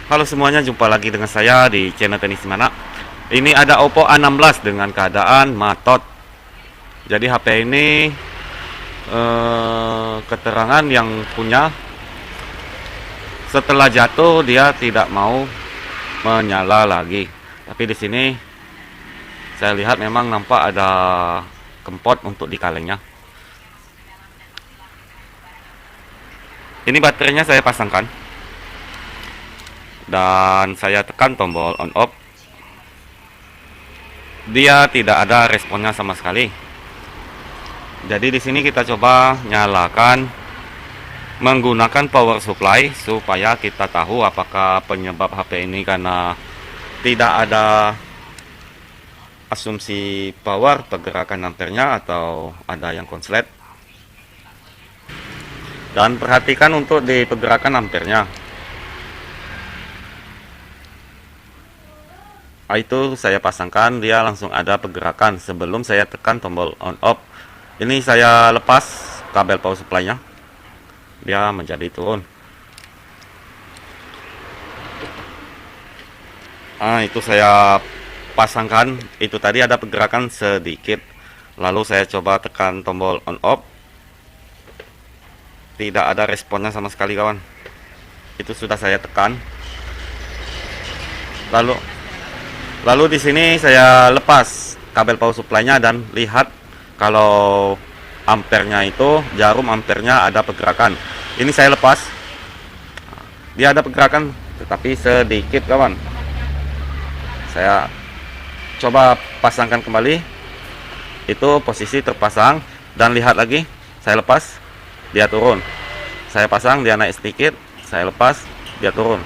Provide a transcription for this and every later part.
Halo semuanya, jumpa lagi dengan saya di channel Tenis Mana. Ini ada Oppo A16 dengan keadaan matot. Jadi HP ini keterangan yang punya, setelah jatuh dia tidak mau menyala lagi. Tapi di sini saya lihat memang nampak ada kempot untuk di kalengnya. Ini baterainya saya pasangkan dan saya tekan tombol on off. Dia tidak ada responnya sama sekali. Jadi di sini kita coba nyalakan menggunakan power supply supaya kita tahu apakah penyebab HP ini karena tidak ada asumsi power pergerakan ampernya atau ada yang konslet. Dan perhatikan untuk di pergerakan ampernya. Itu saya pasangkan, dia langsung ada pergerakan sebelum saya tekan tombol on off. Ini saya lepas kabel power supply-nya, dia menjadi turun. Itu saya pasangkan, itu tadi ada pergerakan sedikit, lalu saya coba tekan tombol on off, tidak ada responnya sama sekali kawan. Itu sudah saya tekan, lalu di sini saya lepas kabel power supply-nya dan lihat kalau ampernya itu, jarum ampernya ada pergerakan. Ini saya lepas, dia ada pergerakan tetapi sedikit kawan. Saya coba pasangkan kembali, itu posisi terpasang, dan lihat lagi, saya lepas, dia turun. Saya pasang, dia naik sedikit, saya lepas, dia turun.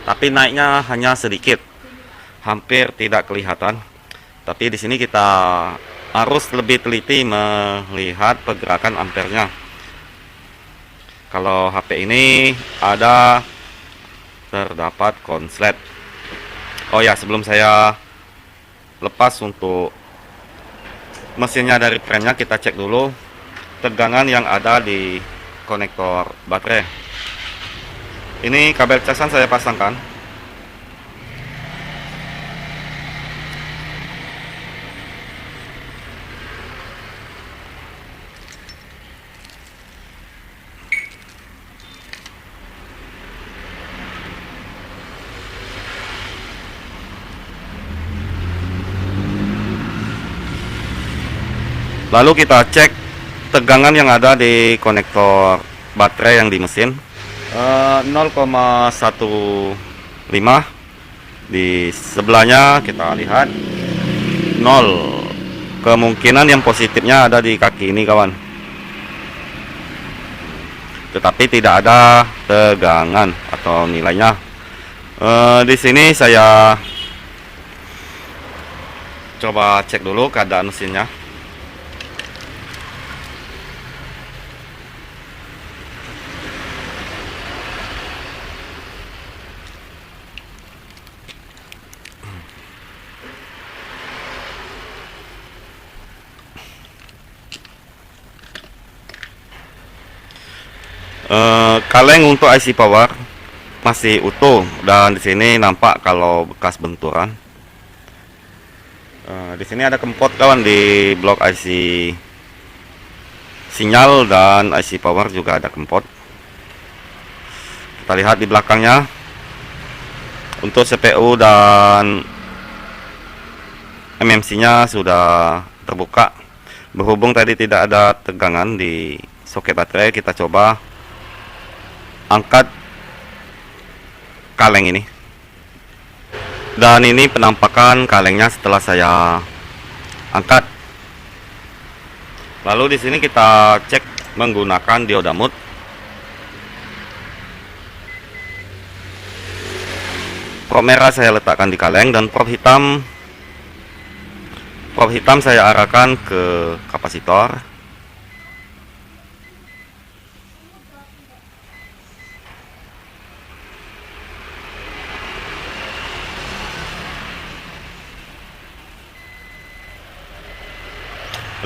Tapi naiknya hanya sedikit, hampir tidak kelihatan. Tapi di sini kita harus lebih teliti melihat pergerakan ampernya. Kalau HP ini terdapat konslet. Oh ya, sebelum saya lepas untuk mesinnya dari frame-nya, kita cek dulu tegangan yang ada di konektor baterai. Ini kabel casan saya pasangkan. Lalu kita cek tegangan yang ada di konektor baterai yang di mesin. 0,15. Di sebelahnya kita lihat 0. Kemungkinan yang positifnya ada di kaki ini kawan, tetapi tidak ada tegangan atau nilainya. Di sini saya coba cek dulu keadaan mesinnya. Kaleng untuk IC power masih utuh, dan di sini nampak kalau bekas benturan. Di sini ada kempot kawan di blok IC sinyal, dan IC power juga ada kempot. Kita lihat di belakangnya untuk CPU dan MMC-nya sudah terbuka. Berhubung tadi tidak ada tegangan di soket baterai, kita coba angkat kaleng ini. Dan ini penampakan kalengnya setelah saya angkat. Lalu di sini kita cek menggunakan dioda mode. Probe merah saya letakkan di kaleng, dan probe hitam saya arahkan ke kapasitor.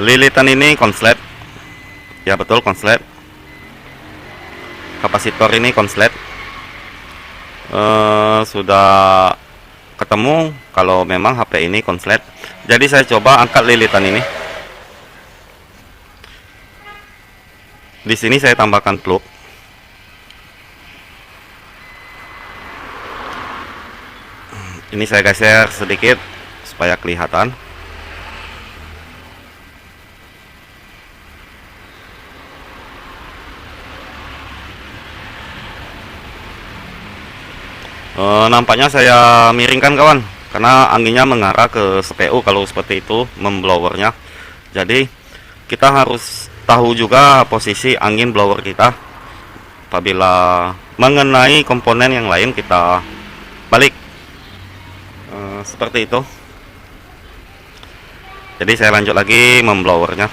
Lilitan ini konslet, ya betul konslet. Kapasitor ini konslet. sudah ketemu kalau memang HP ini konslet. Jadi saya coba angkat lilitan ini. Di sini saya tambahkan plug. Ini saya geser sedikit supaya kelihatan. Nampaknya saya miringkan kawan, karena anginnya mengarah ke CPU kalau seperti itu memblowernya. Jadi kita harus tahu juga posisi angin blower kita. Apabila mengenai komponen yang lain kita balik seperti itu. Jadi saya lanjut lagi memblowernya.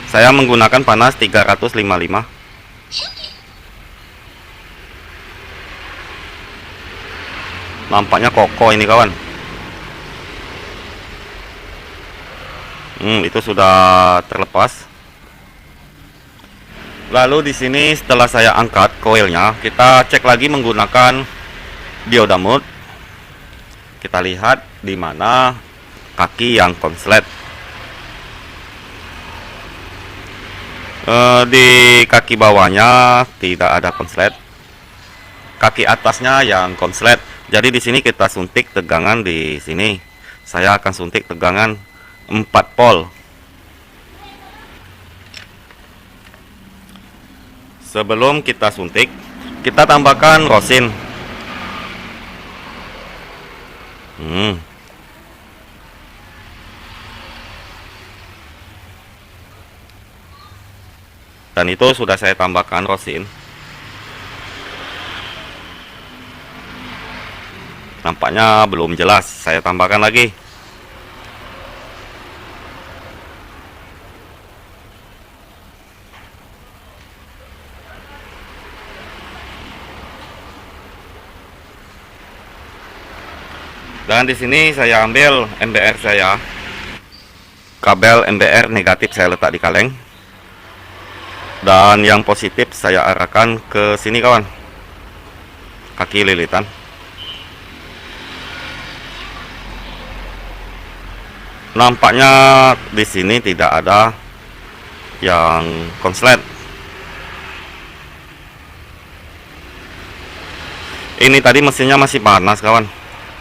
Saya menggunakan panas 355. Nampaknya kokoh ini kawan. Itu sudah terlepas. Lalu di sini setelah saya angkat koilnya, kita cek lagi menggunakan dioda mode. Kita lihat di mana kaki yang konslet. Di kaki bawahnya tidak ada konslet. Kaki atasnya yang konslet. Jadi di sini kita suntik tegangan di sini. Saya akan suntik tegangan 4 volt. Sebelum kita suntik, kita tambahkan rosin. Dan itu sudah saya tambahkan rosin. Nampaknya belum jelas, saya tambahkan lagi. Dan di sini saya ambil MBR saya. Kabel MBR negatif saya letak di kaleng. Dan yang positif saya arahkan ke sini kawan. Kaki lilitan. Nampaknya di sini tidak ada yang konslet. Ini tadi mesinnya masih panas kawan.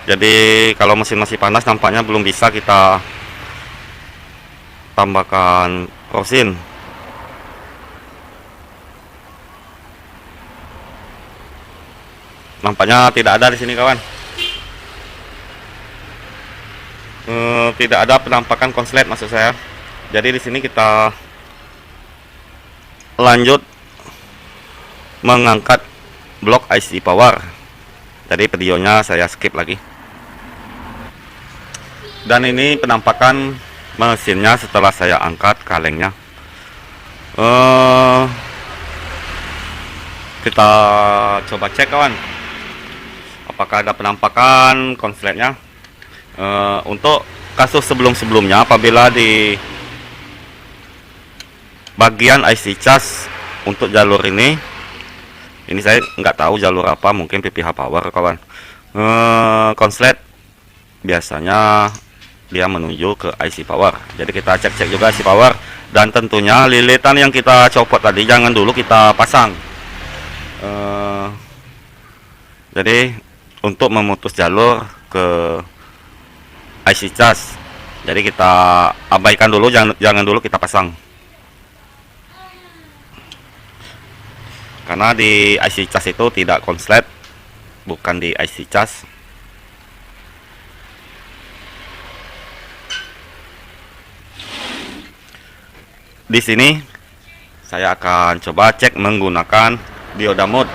Jadi kalau mesin masih panas nampaknya belum bisa kita tambahkan rosin. Nampaknya tidak ada di sini kawan. Tidak ada penampakan konslet maksud saya. Jadi di sini kita lanjut mengangkat blok IC power. Jadi videonya saya skip lagi. Dan ini penampakan mesinnya setelah saya angkat kalengnya. Kita coba cek kawan, apakah ada penampakan konsletnya. Untuk kasus sebelum-sebelumnya, apabila di bagian IC cas untuk jalur ini saya nggak tahu jalur apa, mungkin PPH power kawan, konslet biasanya dia menuju ke IC power. Jadi kita cek-cek juga IC power, dan tentunya lilitan yang kita copot tadi jangan dulu kita pasang. Jadi untuk memutus jalur ke IC cas, jadi kita abaikan dulu, jangan dulu kita pasang, karena di IC cas itu tidak konslet, bukan di IC cas. Di sini saya akan coba cek menggunakan dioda mode.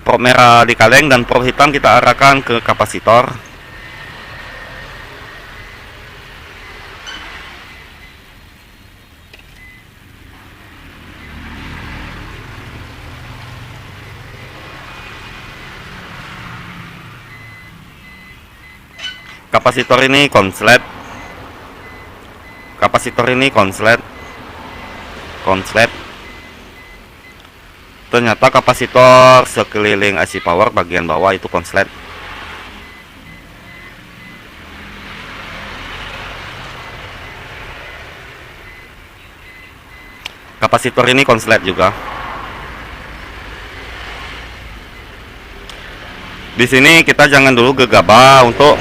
Probe merah di kaleng dan probe hitam kita arahkan ke kapasitor. Kapasitor ini konslet. Kapasitor ini konslet. ternyata kapasitor sekeliling IC power bagian bawah itu konslet. Kapasitor ini konslet juga. Di sini kita jangan dulu gegabah untuk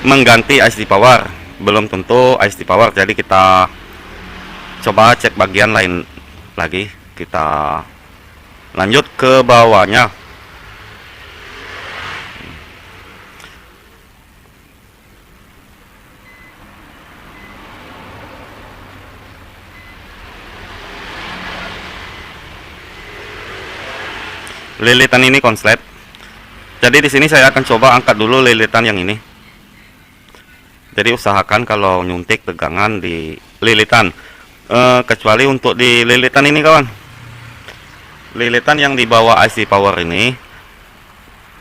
mengganti IC power. Belum tentu IC power, jadi kita coba cek bagian lain lagi. Kita lanjut ke bawahnya. Lilitan ini konslet. Jadi di sini saya akan coba angkat dulu lilitan yang ini. Jadi usahakan kalau nyuntik tegangan di lilitan, kecuali untuk di lilitan ini kawan. Lilitan yang di bawah IC power ini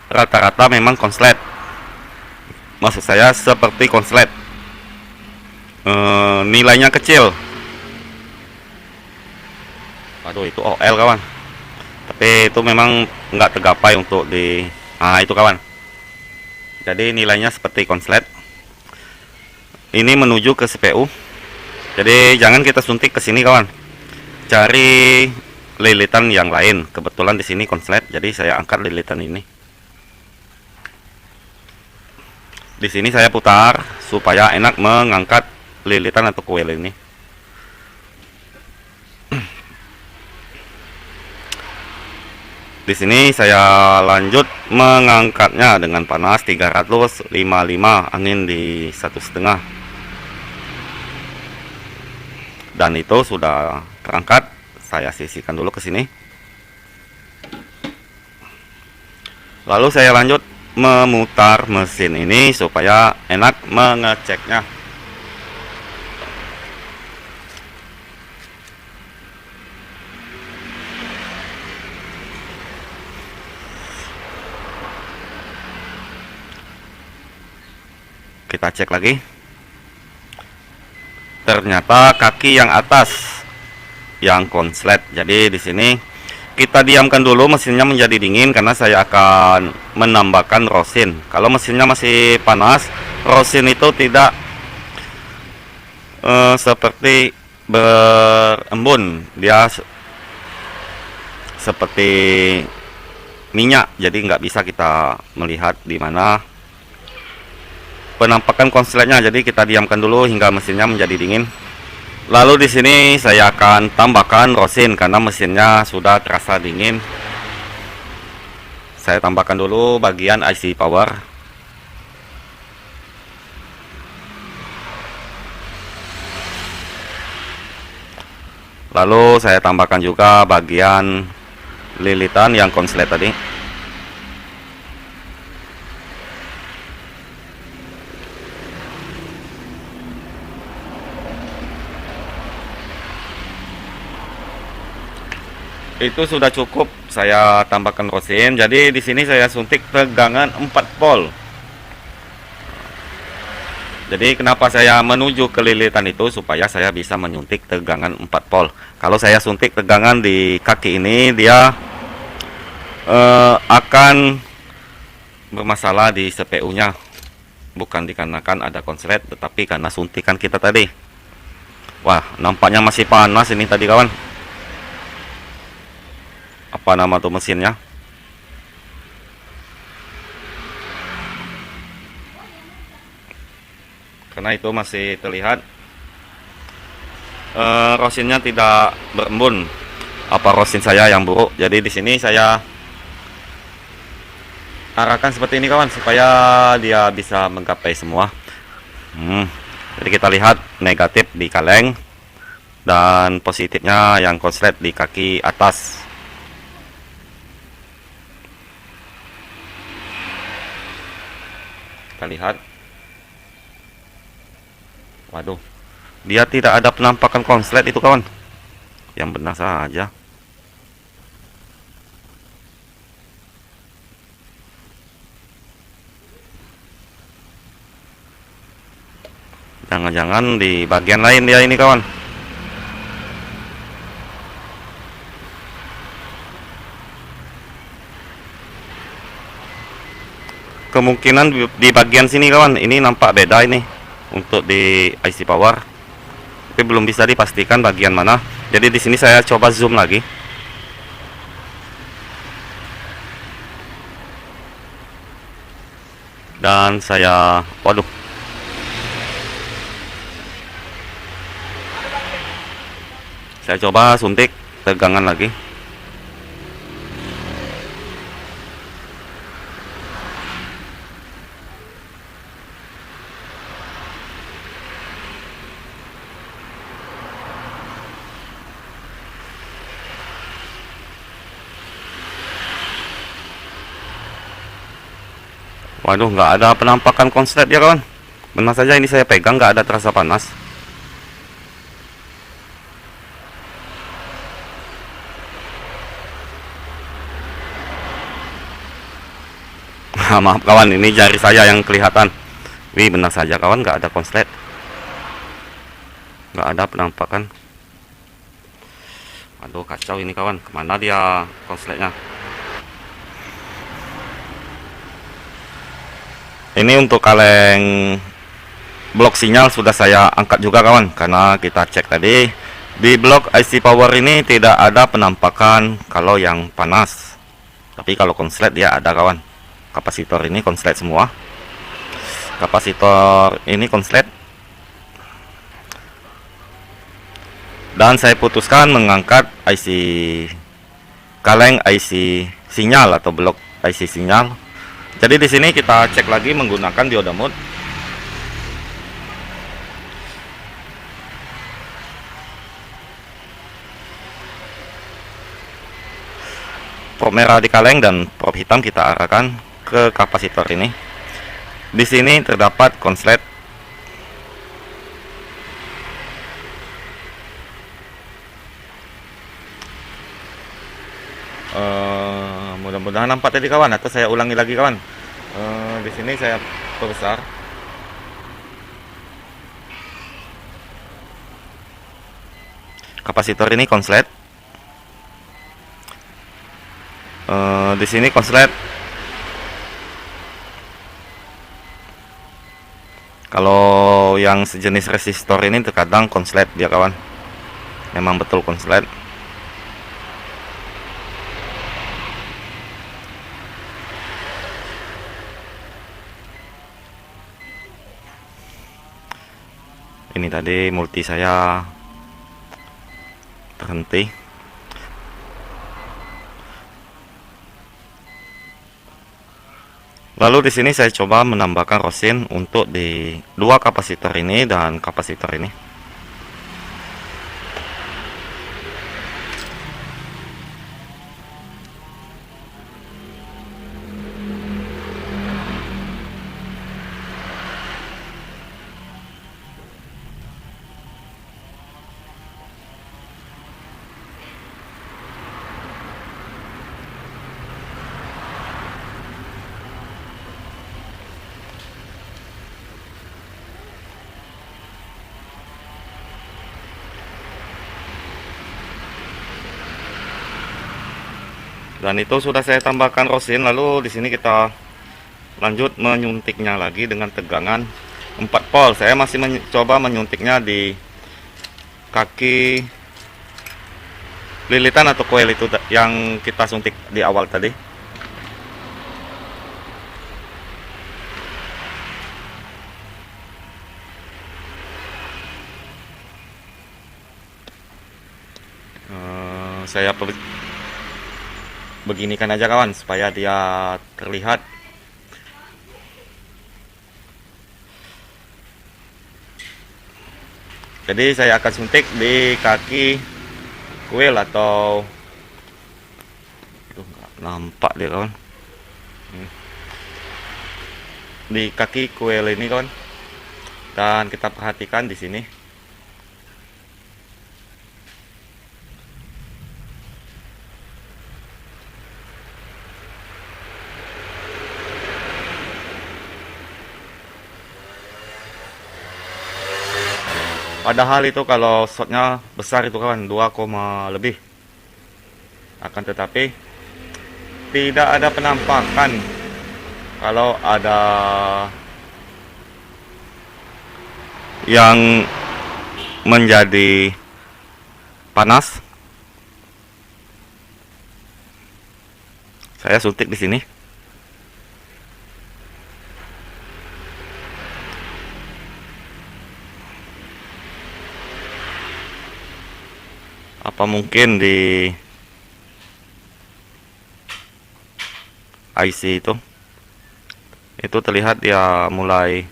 rata-rata memang konslet. Maksud saya seperti konslet. Nilainya kecil. Aduh, itu OL kawan. Tapi itu memang nggak tergapai untuk di itu kawan. Jadi nilainya seperti konslet. Ini menuju ke CPU. Jadi jangan kita suntik ke sini kawan. Cari lilitan yang lain. Kebetulan di sini konslet, jadi saya angkat lilitan ini. Di sini saya putar supaya enak mengangkat lilitan atau kuil ini. Di sini saya lanjut mengangkatnya dengan panas 355, angin di 1,5. Dan itu sudah terangkat. Saya sisihkan dulu ke sini. Lalu saya lanjut memutar mesin ini supaya enak mengeceknya. Kita cek lagi. Ternyata kaki yang atas yang konslet. Jadi di sini kita diamkan dulu mesinnya menjadi dingin karena saya akan menambahkan rosin. Kalau mesinnya masih panas, rosin itu tidak seperti berembun. Dia seperti minyak. Jadi nggak bisa kita melihat di mana penampakan konsletnya. Jadi kita diamkan dulu hingga mesinnya menjadi dingin. Lalu di sini saya akan tambahkan rosin karena mesinnya sudah terasa dingin. Saya tambahkan dulu bagian IC power. Lalu saya tambahkan juga bagian lilitan yang konslet tadi. Itu sudah cukup. Saya tambahkan rosin. Jadi di sini saya suntik tegangan 4 volt. Jadi kenapa saya menuju ke lilitan itu supaya saya bisa menyuntik tegangan 4 volt. Kalau saya suntik tegangan di kaki ini, dia akan bermasalah di CPU-nya. Bukan dikarenakan ada konslet, tetapi karena suntikan kita tadi. Wah, nampaknya masih panas ini tadi kawan. Apa nama tuh mesinnya? Karena itu masih terlihat rosinnya tidak berembun. Apa rosin saya yang buruk? Jadi di sini saya arahkan seperti ini kawan supaya dia bisa menggapai semua. Jadi kita lihat negatif di kaleng dan positifnya yang konslet di kaki atas. Kita lihat. Waduh, dia tidak ada penampakan konslet itu kawan. Yang benar saja. Jangan-jangan di bagian lain dia ini kawan. kemungkinan di bagian sini kawan, ini nampak beda ini untuk di IC power, tapi belum bisa dipastikan bagian mana. Jadi di sini saya coba zoom lagi. Dan saya, waduh, saya coba suntik tegangan lagi. Waduh, nggak ada penampakan konslet ya kawan. Benar saja ini saya pegang nggak ada terasa panas. Maaf kawan, ini jari saya yang kelihatan. Wih, benar saja kawan, nggak ada konslet, nggak ada penampakan. Aduh, kacau ini kawan, kemana dia konsletnya? Ini untuk kaleng blok sinyal sudah saya angkat juga kawan, karena kita cek tadi di blok IC power ini tidak ada penampakan kalau yang panas, tapi kalau konslet dia ada kawan. Kapasitor ini konslet semua, kapasitor ini konslet. Dan saya putuskan mengangkat IC kaleng IC sinyal atau blok IC sinyal. Jadi di sini kita cek lagi menggunakan diode mode. Probe merah di kaleng dan probe hitam kita arahkan ke kapasitor ini. Di sini terdapat konslet. Mudah-mudahan nampak tadi kawan, atau saya ulangi lagi kawan. Di sini saya perbesar. Kapasitor ini konslet. Di sini konslet. Kalau yang sejenis resistor ini terkadang konslet dia kawan. Memang betul konslet. Ini tadi multi saya terhenti. Lalu di sini saya coba menambahkan rosin untuk di dua kapasitor ini dan kapasitor ini. Dan itu sudah saya tambahkan rosin. Lalu di sini kita lanjut menyuntiknya lagi dengan tegangan 4 volt. Saya masih mencoba menyuntiknya di kaki lilitan atau coil itu yang kita suntik di awal tadi. Saya beginikan aja kawan supaya dia terlihat. Jadi saya akan suntik di kaki kuil atau nggak nampak dia kawan, di kaki kuil ini kawan. Dan kita perhatikan di sini. Padahal itu kalau shotnya besar itu kawan, 2, lebih. Akan tetapi tidak ada penampakan Kalau ada yang menjadi panas, saya suntik di sini. Apa mungkin di IC itu terlihat dia mulai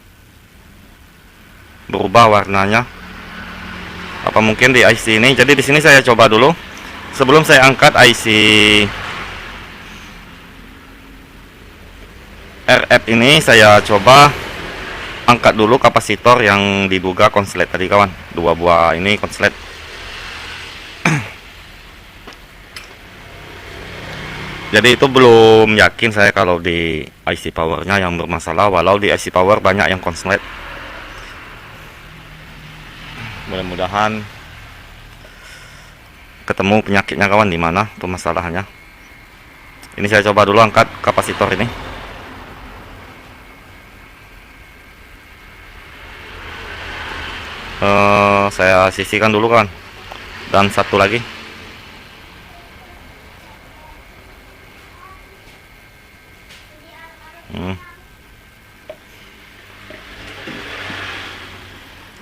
berubah warnanya. Apa mungkin di IC ini? Jadi di sini saya coba dulu. Sebelum saya angkat IC RF ini, saya coba angkat dulu kapasitor yang diduga konslet tadi kawan. 2 buah ini konslet. Jadi itu belum yakin saya kalau di IC powernya yang bermasalah, walau di IC power banyak yang konslet. Mudah-mudahan ketemu penyakitnya kawan, di mana permasalahannya. Ini saya coba dulu angkat kapasitor ini. Saya sisihkan dulu kawan. Dan satu lagi.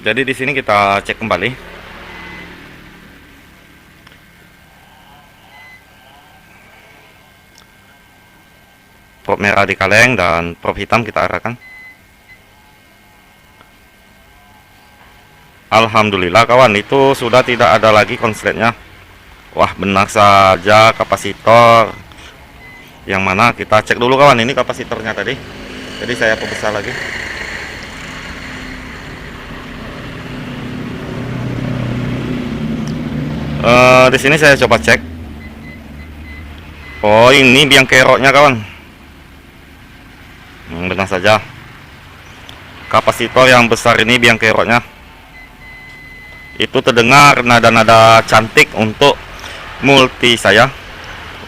Jadi di sini kita cek kembali. Prop merah di kaleng dan prop hitam kita arahkan. Alhamdulillah kawan, itu sudah tidak ada lagi konsletnya. Wah, benar saja kapasitor. Yang mana kita cek dulu kawan, ini kapasitornya tadi. Jadi saya perbesar lagi. Di sini saya coba cek. Oh, ini biang keroknya kawan. Benar saja. Kapasitor yang besar ini biang keroknya. Itu terdengar nada-nada cantik untuk multi saya.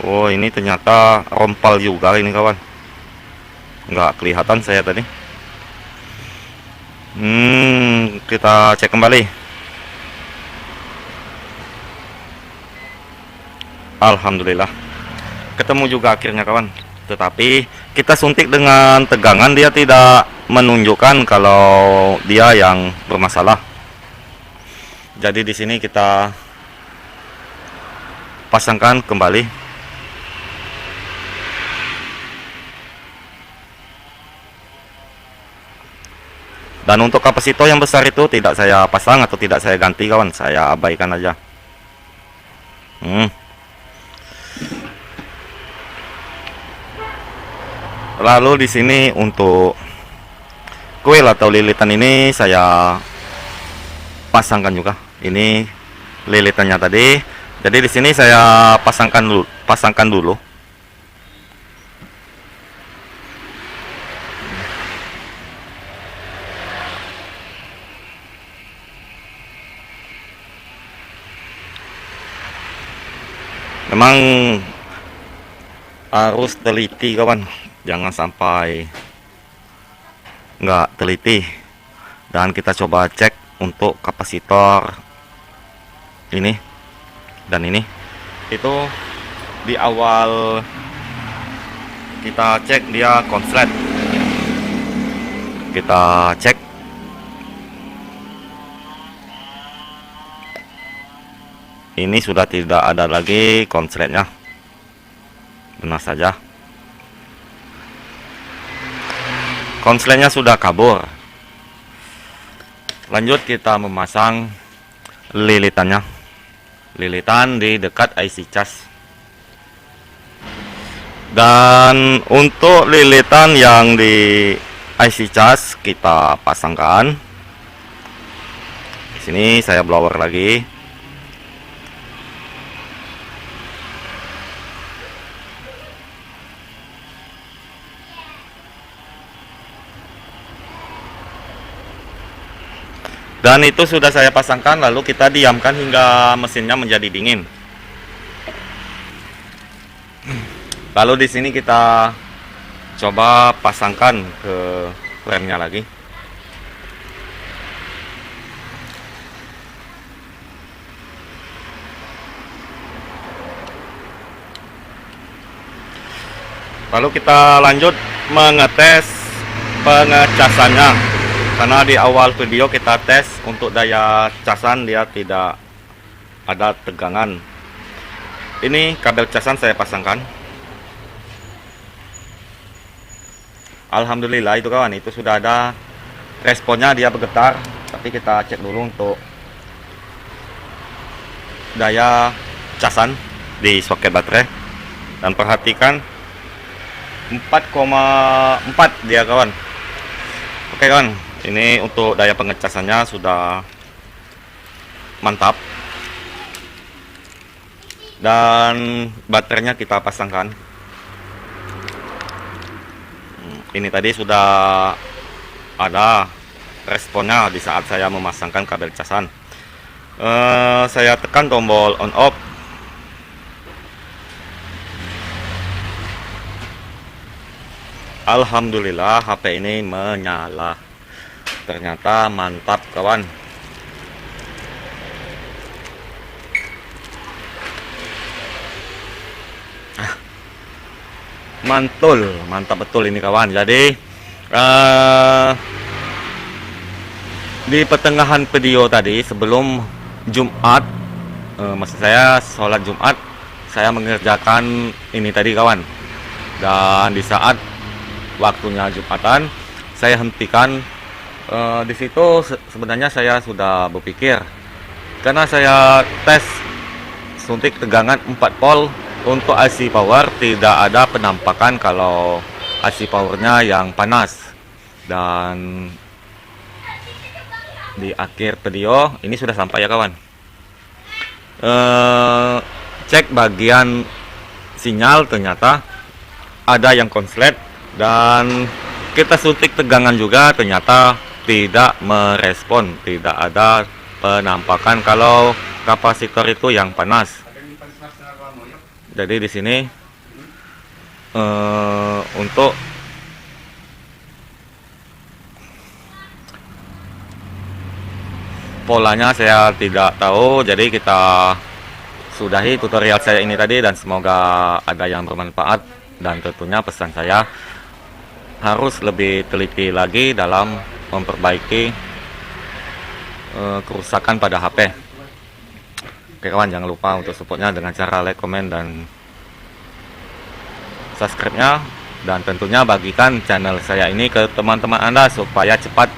Oh, ini ternyata rompal juga ini kawan. Nggak kelihatan saya tadi. Kita cek kembali. Alhamdulillah ketemu juga akhirnya kawan. Tetapi kita suntik dengan tegangan, dia tidak menunjukkan kalau dia yang bermasalah. Jadi di sini kita pasangkan kembali. Dan untuk kapasitor yang besar itu tidak saya pasang atau tidak saya ganti kawan, saya abaikan aja. Lalu di sini untuk kuil atau lilitan ini saya pasangkan juga. Ini lilitannya tadi. Jadi di sini saya pasangkan dulu. Memang harus teliti kawan, jangan sampai nggak teliti. Dan kita coba cek untuk kapasitor ini dan ini. Itu di awal kita cek dia konslet. Kita cek. Ini sudah tidak ada lagi konsletnya. Benar saja. Konsletnya sudah kabur. Lanjut kita memasang lilitannya. Lilitan di dekat IC cas. Dan untuk lilitan yang di IC cas kita pasangkan. Di sini saya blower lagi. Dan itu sudah saya pasangkan, lalu kita diamkan hingga mesinnya menjadi dingin. Lalu di sini kita coba pasangkan ke remnya lagi. Lalu kita lanjut mengetes pengecasannya, karena di awal video kita tes untuk daya casan dia tidak ada tegangan. Ini kabel casan saya pasangkan. Alhamdulillah itu kawan, itu sudah ada responnya, dia bergetar. Tapi kita cek dulu untuk daya casan di soket baterai, dan perhatikan 4,4 dia kawan. Oke kawan, ini untuk daya pengecasannya sudah mantap, dan baterainya kita pasangkan. Ini tadi sudah ada responnya di saat saya memasangkan kabel casan. Saya tekan tombol on off. Alhamdulillah HP ini menyala. Ternyata mantap kawan. Mantul, mantap betul ini kawan. Jadi di pertengahan video tadi sebelum Jumat, maksud saya sholat Jumat, saya mengerjakan ini tadi kawan. Dan di saat waktunya Jumatan, saya hentikan. Di situ sebenarnya saya sudah berpikir, karena saya tes suntik tegangan 4 volt untuk IC power, tidak ada penampakan kalau IC powernya yang panas. Dan di akhir video ini sudah sampai ya kawan. Cek bagian sinyal, ternyata ada yang konslet, dan kita suntik tegangan juga ternyata tidak merespon, tidak ada penampakan kalau kapasitor itu yang panas. Jadi di sini untuk polanya saya tidak tahu, jadi kita sudahi tutorial saya ini tadi, dan semoga ada yang bermanfaat. Dan tentunya pesan saya harus lebih teliti lagi dalam memperbaiki kerusakan pada HP. Oke kawan, jangan lupa untuk supportnya dengan cara like, komen, dan subscribe-nya. Dan tentunya bagikan channel saya ini ke teman-teman Anda supaya cepat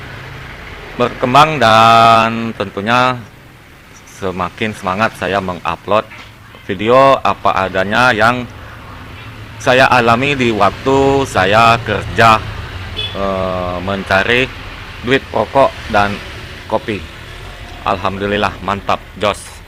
berkembang, dan tentunya semakin semangat saya mengupload video apa adanya yang saya alami di waktu saya kerja mencari duit pokok dan kopi. Alhamdulillah mantap, jos.